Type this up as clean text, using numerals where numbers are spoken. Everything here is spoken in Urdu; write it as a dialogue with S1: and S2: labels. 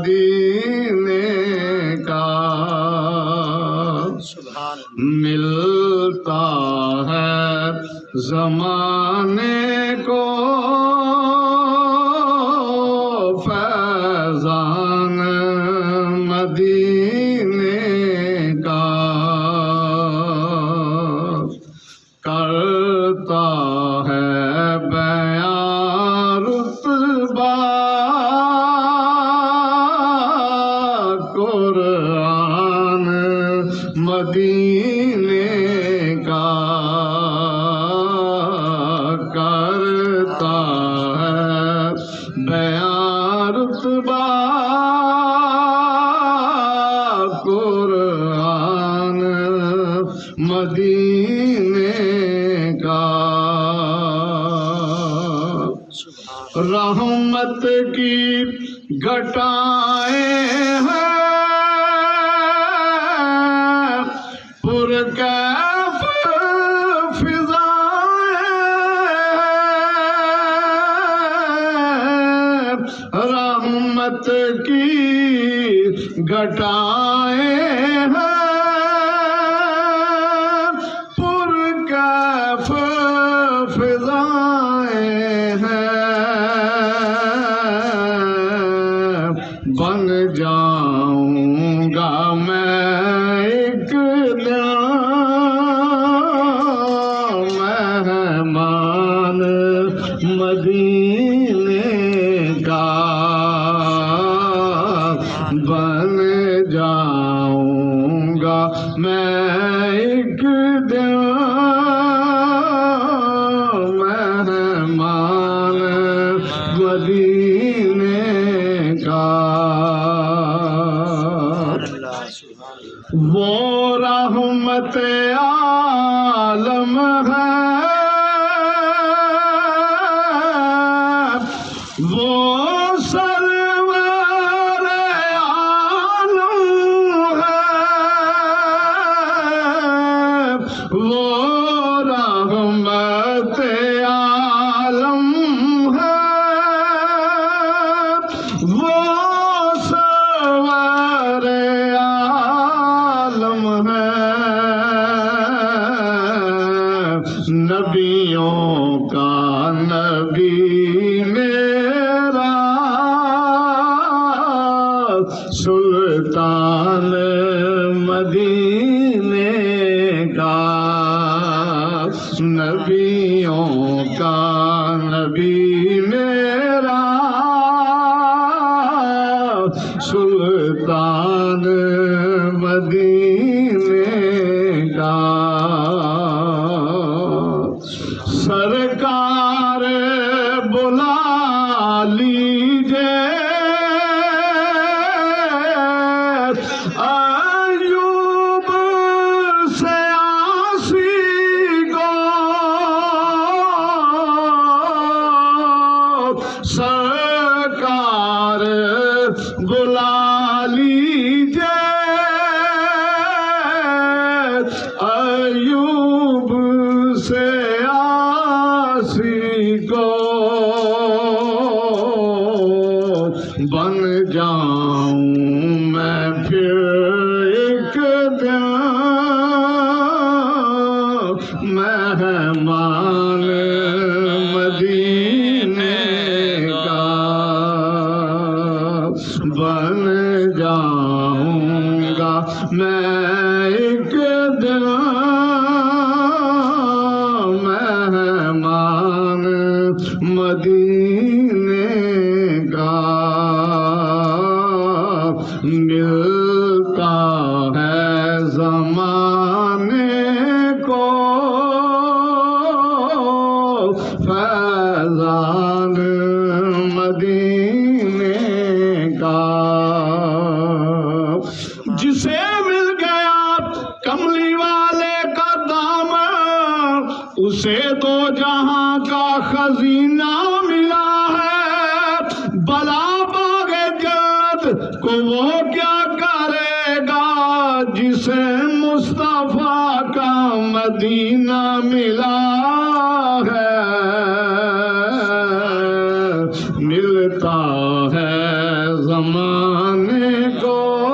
S1: مدینے کا ملتا ہے زمانے کو فیضان مدینے کا کرتا ہے بیان رتبہ قرآن مدینے کا کرتا ہے بیان رتبہ قرآن مدینے کا رحمت کی گھٹائیں ہیں پرکیف فضائیں رحمت کی گھٹائیں ہیں پرکیف فضائیں ہیں بن جاؤں گا میں ایک دن مہمان مدینے کا بن جاؤں گا میں ایک دن مہمان مدینے کا وہ رحمت عالم ہے وہ سرور عالم ہے وہ رحمت عالم ہے وہ سرور عالم ہے نبیوں کا نبی میرا سلطان مدینے کا نبیوں کا نبی میرا سلطان مدینے کا سرکار بلا لیجیے ایوب سے عاصی کو سرکار بلا لیجیے ایوب سے عاصی کو بن جاؤں میں پھر ایک دن مہمان مدینے کا بن جاؤں گا میں ایک دن مہمان مدینے کا ملتا ہے زمانے کو فیضان مدینے کا جسے مل گیا کملی والے کا دامن اسے تو جہاں کا خزینہ ملا ہے بلا باغ جنت کو وہ کیا کرے گا جسے مصطفیٰ کا مدینہ ملا ہے ملتا ہے زمانے کو